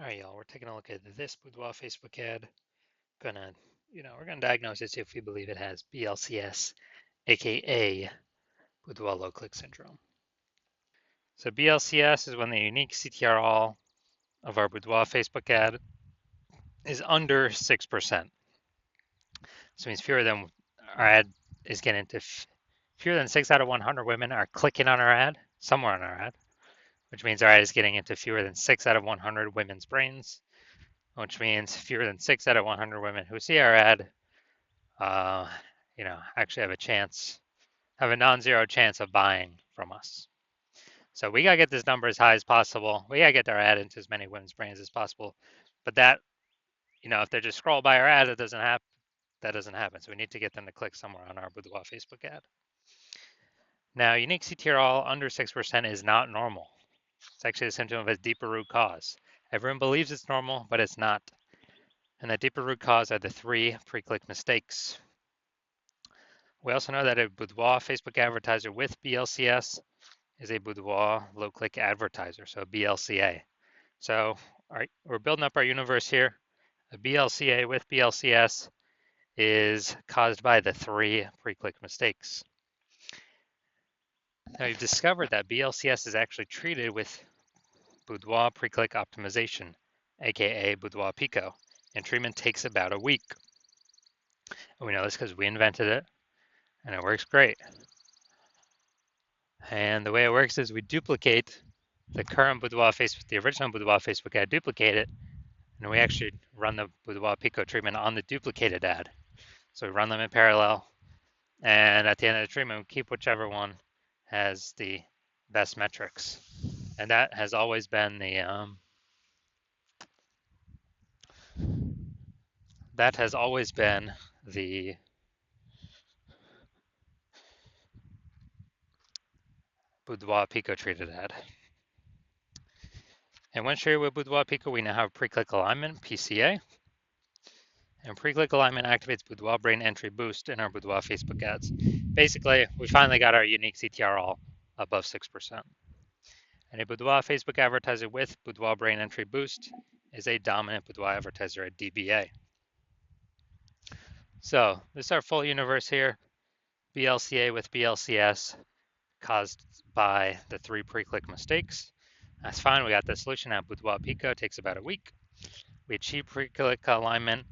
All right, y'all, we're taking a look at this Boudoir Facebook ad. We're gonna diagnose it, see if we believe it has BLCS, aka Boudoir low click syndrome. So BLCS is when the unique CTR of our Boudoir Facebook ad is under 6%. So it means fewer than our ad is getting to fewer than 6 out of 100 women are clicking on our ad, somewhere on our ad, which means our ad is getting into fewer than 6 out of 100 women's brains, which means fewer than 6 out of 100 women who see our ad uh, actually have a non-zero chance of buying from us. So we gotta get this number as high as possible. We gotta get our ad into as many women's brains as possible. But that, if they just scroll by our ad, it doesn't happen. That doesn't happen. So we need to get them to click somewhere on our Boudoir Facebook ad. Now, unique CTRL under 6% is not normal. It's actually a symptom of a deeper root cause. Everyone believes it's normal, but it's not. And the deeper root cause are the 3 pre-click mistakes. We also know that a Boudoir Facebook advertiser with BLCS is a Boudoir low-click advertiser, so BLCA. So, all right, we're building up our universe here. A BLCA with BLCS is caused by the 3 pre-click mistakes. Now, you've discovered that BLCS is actually treated with Boudoir pre-click optimization, aka Boudoir Pico, and treatment takes about a week. And we know this because we invented it, and it works great. And the way it works is we duplicate the current Boudoir Facebook, the original Boudoir Facebook ad, duplicate it, and we actually run the Boudoir Pico treatment on the duplicated ad. So we run them in parallel, and at the end of the treatment, we keep whichever one has the best metrics. And that has always been the Boudoir Pico treated ad. And when shared with Boudoir Pico, we now have pre-click alignment, PCA. And pre-click alignment activates Boudoir brain entry boost in our Boudoir Facebook ads. Basically, we finally got our unique CTR all above 6%. And a Boudoir Facebook advertiser with Boudoir brain entry boost is a dominant Boudoir advertiser at DBA. So this is our full universe here. BLCA with BLCS caused by the 3 pre-click mistakes. That's fine. We got the solution at Boudoir Pico. It takes about a week. We achieve pre-click alignment.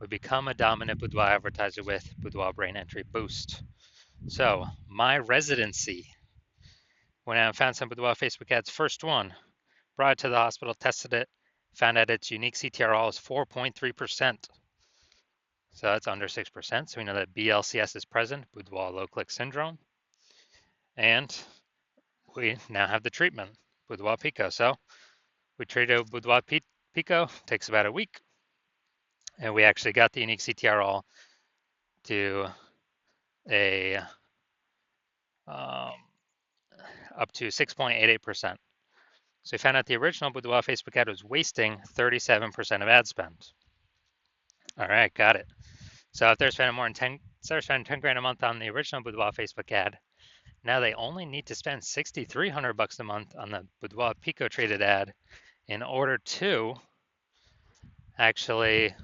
We become a dominant Boudoir advertiser with Boudoir brain entry boost. So my residency, when I found some Boudoir Facebook ads, first one, brought it to the hospital, tested it, found out its unique CTRL is 4.3%. So that's under 6%. So we know that BLCS is present, Boudoir low click syndrome. And we now have the treatment, Boudoir Pico. So we treated Boudoir Pico, takes about a week. And we actually got the unique CTRL to a up to 6.88%. So we found out the original Boudoir Facebook ad was wasting 37% of ad spend. All right, got it. So if they're spending instead spending 10 grand a month on the original Boudoir Facebook ad, now they only need to spend $6,300 a month on the Boudoir Pico traded ad in order to actually,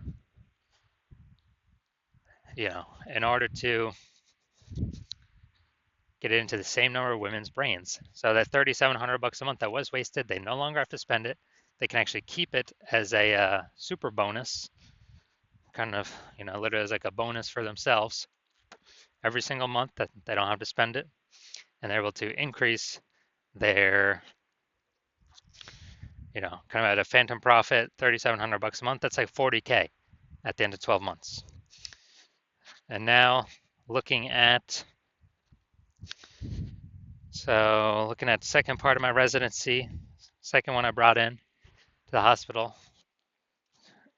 in order to get it into the same number of women's brains. So that $3,700 a month that was wasted, they no longer have to spend it. They can actually keep it as a super bonus, kind of, literally as like a bonus for themselves every single month that they don't have to spend it. And they're able to increase their, kind of at a phantom profit, $3,700 a month. That's like 40K at the end of 12 months. And now looking at second part of my residency, second one I brought in to the hospital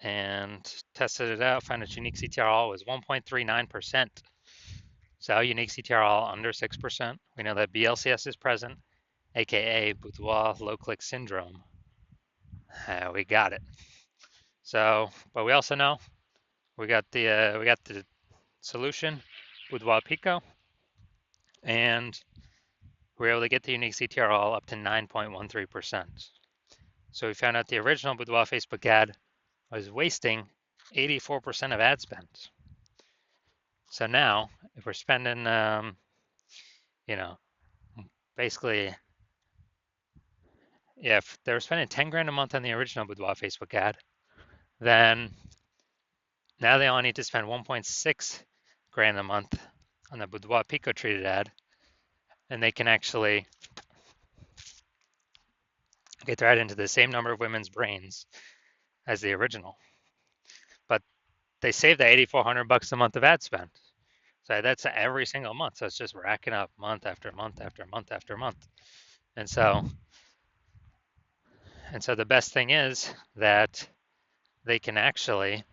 and tested it out, found its unique CTRL was 1.39%. So unique CTRL under 6%. We know that BLCS is present, aka Boudoir low click syndrome. We got it. So, but we also know we got the solution, Boudoir Pico, and we were able to get the unique CTRL up to 9.13%. So we found out the original Boudoir Facebook ad was wasting 84% of ad spend. So now, if we're spending, you know, basically, yeah, if they were spending 10 grand a month on the original Boudoir Facebook ad, then now they only need to spend 1.6 grand a month on the Boudoir Pico treated ad, and they can actually get their ad into the same number of women's brains as the original. But they save the 8,400 bucks a month of ad spend. So that's every single month. So it's just racking up month after month after month after month. And so the best thing is that they can actually,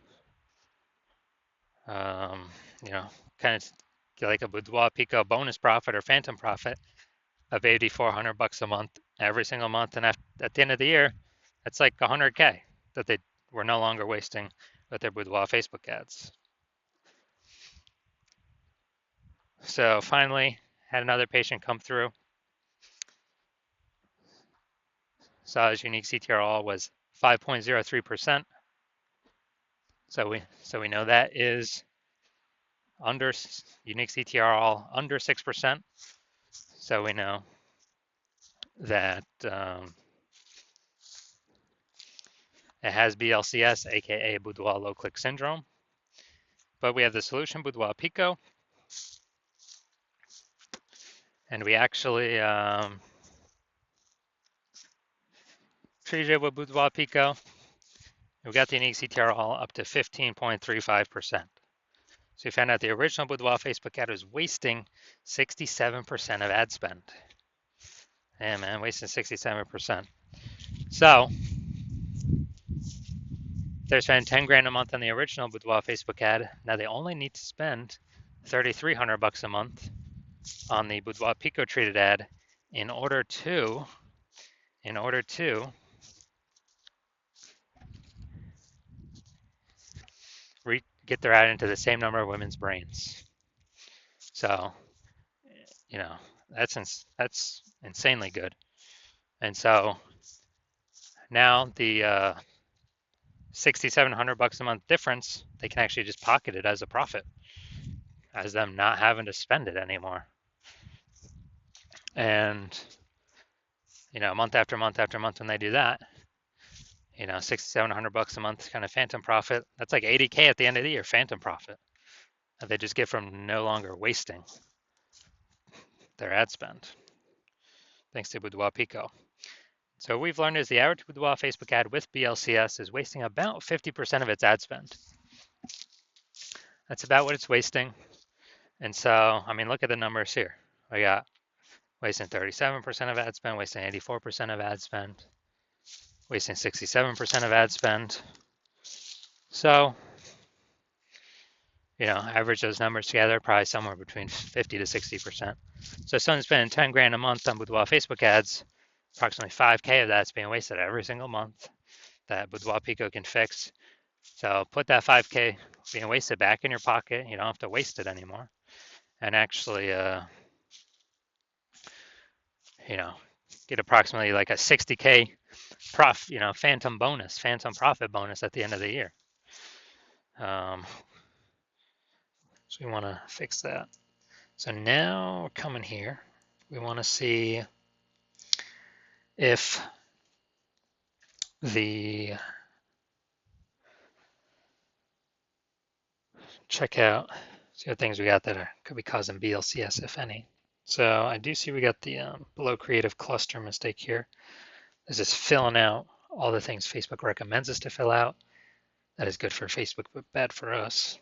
um, you know, kind of get like a Boudoir Pico bonus profit or phantom profit of 8,400 bucks a month every single month. And at the end of the year, that's like 100K that they were no longer wasting with their Boudoir Facebook ads. So finally, had another patient come through. Saw his unique CTRL was 5.03%. So we know that is under unique CTRL under 6%. So we know that it has BLCS, aka Boudoir low click syndrome. But we have the solution Boudoir Pico, and we actually treated it with Boudoir Pico. We got the unique CTRL up to 15.35%. So we found out the original Boudoir Facebook ad was wasting 67% of ad spend. Yeah, man, wasting 67%. So they're spending 10 grand a month on the original Boudoir Facebook ad. Now they only need to spend 3,300 bucks a month on the Boudoir Pico treated ad in order to get their ad into the same number of women's brains. So, you know, that's insanely good. And so now the 6,700 bucks a month difference, they can actually just pocket it as a profit, as them not having to spend it anymore. And month after month after month, when they do that, 6,700 bucks a month kind of phantom profit. That's like 80K at the end of the year, phantom profit that they just get from no longer wasting their ad spend, thanks to Boudoir Pico. So what we've learned is the average Boudoir Facebook ad with BLCS is wasting about 50% of its ad spend. That's about what it's wasting. And so, I mean, look at the numbers here. We got wasting 37% of ad spend, wasting 84% of ad spend, wasting 67% of ad spend. So, average those numbers together, probably somewhere between 50 to 60%. So someone's spending 10 grand a month on Boudoir Facebook ads, approximately 5K of that's being wasted every single month that Boudoir Pico can fix. So put that 5K being wasted back in your pocket. You don't have to waste it anymore. And actually, get approximately like a 60K phantom profit bonus at the end of the year. So we want to fix that. So now we're coming here. We want to see if the checkout, see what things we got that could be causing BLCS, if any. So I do see we got the below creative cluster mistake here. This is filling out all the things Facebook recommends us to fill out. That is good for Facebook, but bad for us.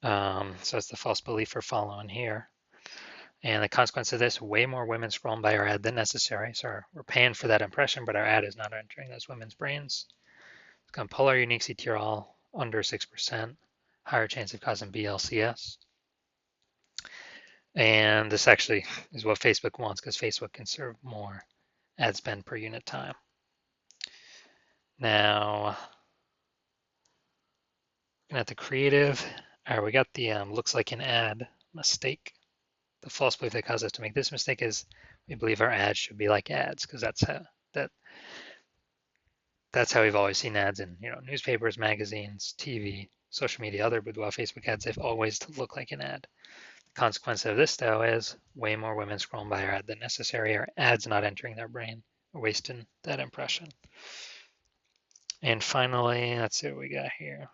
So it's the false belief we're following here. And the consequence of this, way more women scrolling by our ad than necessary. So we're paying for that impression, but our ad is not entering those women's brains. It's going to pull our unique CTRL under 6%, higher chance of causing BLCS. And this actually is what Facebook wants, because Facebook can serve more ad spend per unit time. Now, looking at the creative, all right, we got the looks like an ad mistake. The false belief that caused us to make this mistake is we believe our ads should be like ads, because that's how That's how we've always seen ads in, newspapers, magazines, TV, social media, other boudoir Facebook ads. They've always looked like an ad. The consequence of this, though, is way more women scrolling by our ad than necessary. Our ads not entering their brain, wasting that impression. And finally, let's see what we got here.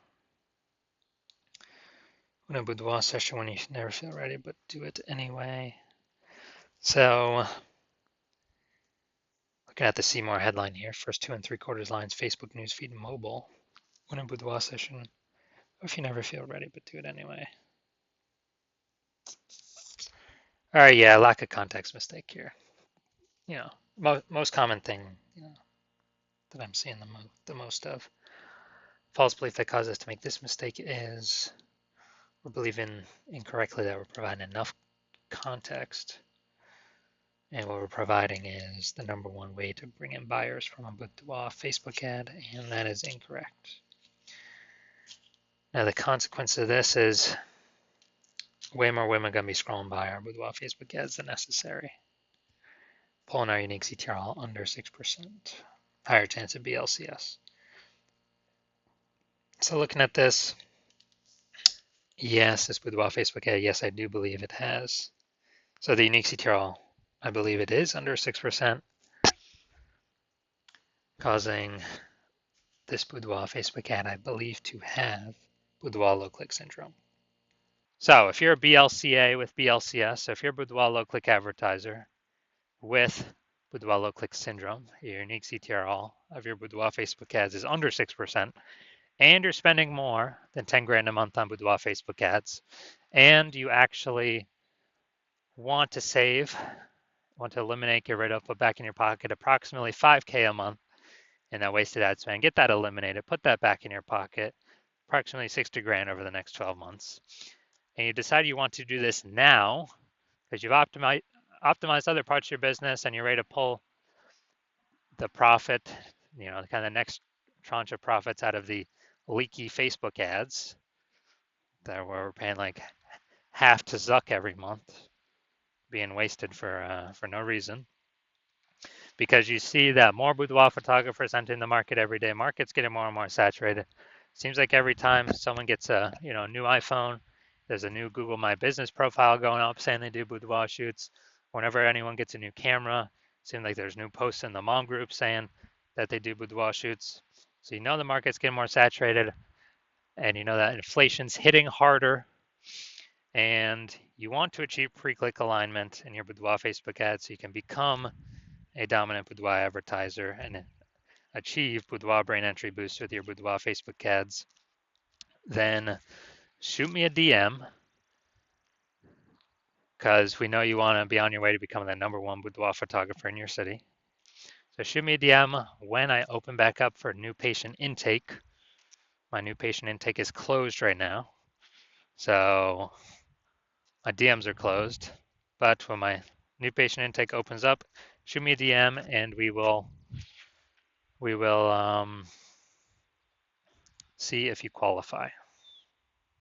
In a boudoir session when you never feel ready, but do it anyway. So, looking at the See More headline here, first 2 3/4 lines, Facebook newsfeed mobile. When a boudoir session, if you never feel ready, but do it anyway. All right, yeah, lack of context mistake here. Most common thing, that I'm seeing the most of. False belief that causes us to make this mistake is we're believing incorrectly that we're providing enough context. And what we're providing is the number one way to bring in buyers from a boudoir Facebook ad, and that is incorrect. Now, the consequence of this is way more women are going to be scrolling by our boudoir Facebook ads than necessary. Pulling our unique CTR under 6%. Higher chance of BLCS. So looking at this, yes, this boudoir Facebook ad, yes, I do believe it has. So the unique CTR, I believe it is under 6%, causing this boudoir Facebook ad, I believe, to have boudoir low click syndrome. So if you're a BLCA with BLCS, so if you're a boudoir low click advertiser with boudoir low click syndrome, your unique CTR of your boudoir Facebook ads is under 6%, and you're spending more than 10 grand a month on boudoir Facebook ads, and you actually want to save, want to eliminate, get rid of, put back in your pocket approximately 5K a month in that wasted ad spend, get that eliminated, put that back in your pocket, approximately 60 grand over the next 12 months. And you decide you want to do this now because you've optimized other parts of your business and you're ready to pull the profit, kind of the next tranche of profits out of the leaky Facebook ads that we're paying like half to Zuck every month, being wasted for no reason. Because you see that more boudoir photographers entering the market every day. Market's getting more and more saturated. Seems like every time someone gets a new iPhone, there's a new Google My Business profile going up saying they do boudoir shoots. Whenever anyone gets a new camera, it seems like there's new posts in the mom group saying that they do boudoir shoots. So the market's getting more saturated, and that inflation's hitting harder, and you want to achieve pre-click alignment in your boudoir Facebook ads so you can become a dominant boudoir advertiser and achieve boudoir brain entry boost with your boudoir Facebook ads, then shoot me a DM because we know you want to be on your way to becoming the number one boudoir photographer in your city. So shoot me a DM when I open back up for new patient intake. My new patient intake is closed right now. So my DMs are closed. But when my new patient intake opens up, shoot me a DM and we will see if you qualify.